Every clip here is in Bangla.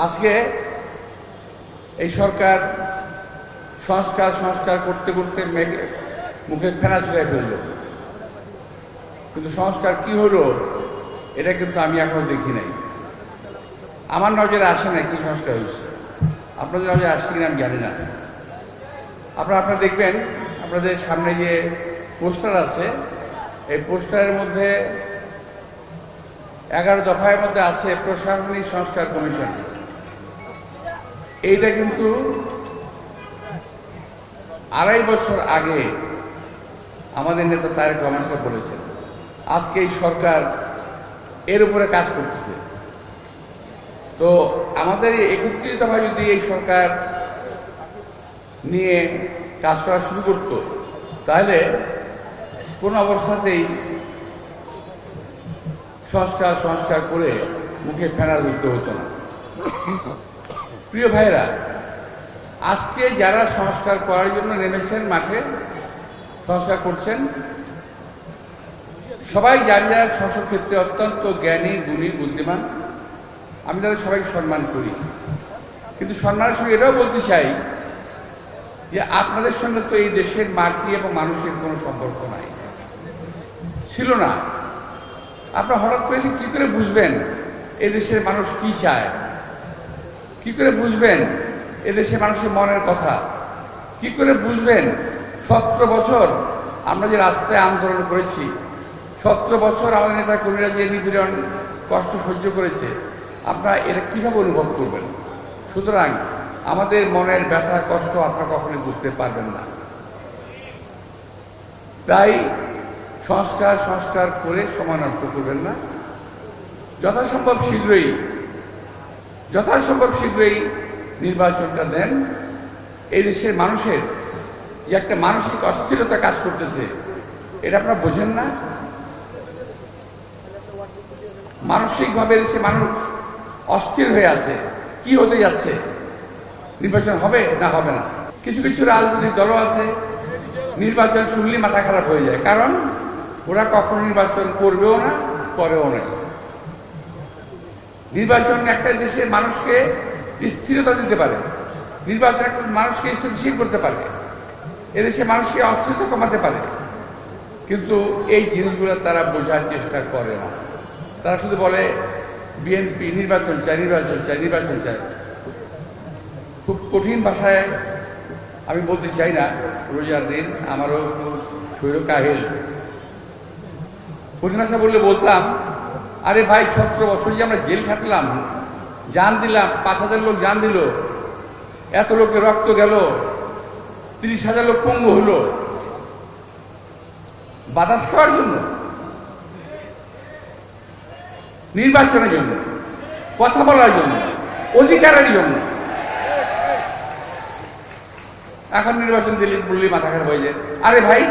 আজকে এই সরকার সংস্কার করতে করতে মুখে ফেনা চুড়ে ফেলল, কিন্তু সংস্কার কি হলো এটা কিন্তু আমি এখনো দেখি নাই। আমার নজরে আসে না কি সংস্কার হয়েছে, আপনাদের নজরে আসছে কিনা আমি জানি না। আপনারা দেখবেন আপনাদের সামনে যে পোস্টার আছে, এই পোস্টারের মধ্যে 11 দফার মধ্যে আছে প্রশাসনিক সংস্কার কমিশন। এইটা কিন্তু 2.5 বছর আগে আমাদের নেতা তারেক রহমান সাহেব বলেছেন। আজকে এই সরকার এর উপরে কাজ করতেছে। তো আমাদের একত্রিতভাবে যদি এই সরকার নিয়ে কাজ করা শুরু করত, তাহলে কোন অবস্থাতেই সংস্কার করে মুখে ফেনা ধরতে হতো না। প্রিয় ভাইরা, আজকে যারা সংস্কার করার জন্য নেমেছেন, মাঠে সংস্কার করছেন, সবাই যার যার ক্ষেত্রে অত্যন্ত জ্ঞানী, গুণী, বুদ্ধিমান। আমি তাদের সবাইকে সম্মান করি, কিন্তু সম্মানের সঙ্গে এটাও বলতে চাই যে আপনাদের সঙ্গে তো এই দেশের মাটি এবং মানুষের কোনো সম্পর্ক নাই, ছিল না। আপনারা হঠাৎ করে কি করে বুঝবেন এদেশের মানুষ কি চায়? কি করে বুঝবেন এদেশের মানুষের মনের কথা? কি করে বুঝবেন 17 বছর আমরা যে রাস্তায় আন্দোলন করেছি, 17 বছর আমাদের নেতা কর্মীরা যে নিপীড়ন কষ্ট সহ্য করেছে, আপনারা এটা কীভাবে অনুভব করবেন? সুতরাং আমাদের মনের ব্যথা কষ্ট আপনারা কখনোই বুঝতে পারবেন না। তাই সংস্কার করে সময় নষ্ট করবেন না। যথাসম্ভব শীঘ্রই নির্বাচনটা দেন। এই দেশের মানুষের যে একটা মানসিক অস্থিরতা কাজ করতেছে, এটা আপনারা বোঝেন না? মানসিকভাবে দেশে মানুষ অস্থির হয়ে আছে। কি হতে যাচ্ছে? নির্বাচন হবে না হবে না? কিছু কিছু রাজনৈতিক দলও আছে, নির্বাচন শুনলেই মাথা খারাপ হয়ে যায়, কারণ ওরা কখনো নির্বাচন করবেও না, করেও না। নির্বাচন একটা দেশের মানুষকে স্থিরতা দিতে পারে, নির্বাচন একটা মানুষকে স্থিতিশীল করতে পারে, এদেশে মানুষকে অস্থিরতা কমাতে পারে, কিন্তু এই জিনিসগুলো তারা বোঝার চেষ্টা করে না। তারা শুধু বলে বিএনপি নির্বাচন চায়। খুব কঠিন ভাষায় আমি বলতে চাই না, রোজার দিন আমারও শরীর কাহিল। কঠিন ভাষা বললে বলতাম, আরে ভাই 17 বছর যে আমরা জেল খাটলাম, জান দিলাম, 5,000 লোক জান দিল, এত লোকের রক্ত গেল, 30,000 লোক পঙ্গু হলো বাতাস খাওয়ার জন্য, নির্বাচনের জন্য, কথা বলার জন্য, অধিকারের জন্য। এখন নির্বাচন দিলে বললেই মাথা খারাপ হয়ে যায়। আরে ভাই,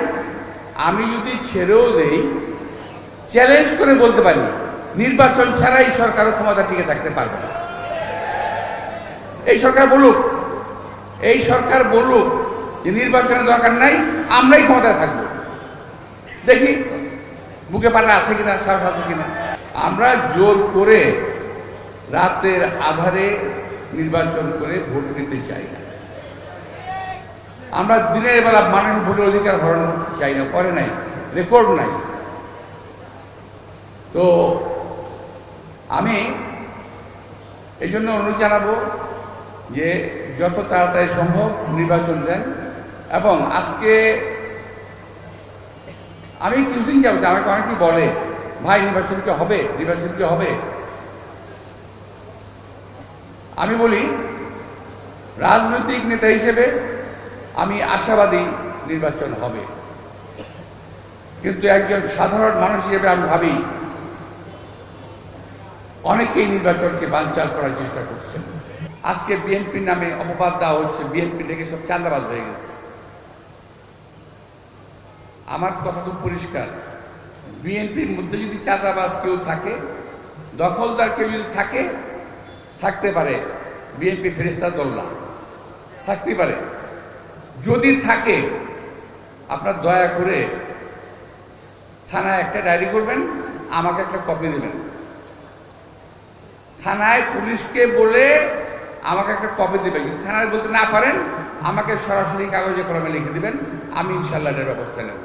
আমি যদি ছেড়েও দেই, চ্যালেঞ্জ করে বলতে পারি নির্বাচন ছাড়াই সরকারের ক্ষমতা টিকে থাকতে পারবে না। এই সরকার বলুক যে নির্বাচনের দরকার নাই, আমরাই ক্ষমতায় থাকবো। দেখি বুকে পাটা আছে কিনা, সাহস আছে কিনা। আমরা জোর করে রাতের আধারে নির্বাচন করে ভোট নিতে চাই না। আমরা দিনের বেলা মানুষের ভোটের অধিকার হরণ করতে চাই না, করে নাই, রেকর্ড নাই। তো আমি এই জন্য অনুরোধ জানাবো যে যত তাড়াতাড়ি সম্ভব নির্বাচন দেন। এবং আজকে আমি কিছুদিন যাবো, আমাকে অনেকেই বলে ভাই নির্বাচন কি হবে। আমি বলি রাজনৈতিক নেতা হিসেবে আমি আশাবাদী নির্বাচন হবে, কিন্তু একজন সাধারণ মানুষ হিসেবে আমি ভাবি অনেকেই নির্বাচনকে বানচাল করার চেষ্টা করছেন। আজকে বিএনপির নামে অপবাদ দেওয়া হচ্ছে, বিএনপি থেকে সব চাঁদাবাজ হয়ে গেছে। আমার কথা খুব পরিষ্কার, বিএনপির মধ্যে যদি চাঁদাবাজ কেউ থাকে, দখলদার কেউ যদি থাকে, থাকতে পারে, বিএনপি ফেরেশতার দল না, থাকতে পারে। যদি থাকে, আপনার দয়া করে থানায় একটা ডায়েরি করবেন, আমাকে একটা কপি দেবেন। থানায় পুলিশকে বলে আমাকে একটা কপি দেবেন, যদি থানায় বলতে না পারেন আমাকে সরাসরি কাগজে কলমে লিখে দিবেন, আমি ইনশাল্লাহ এর ব্যবস্থা নেব।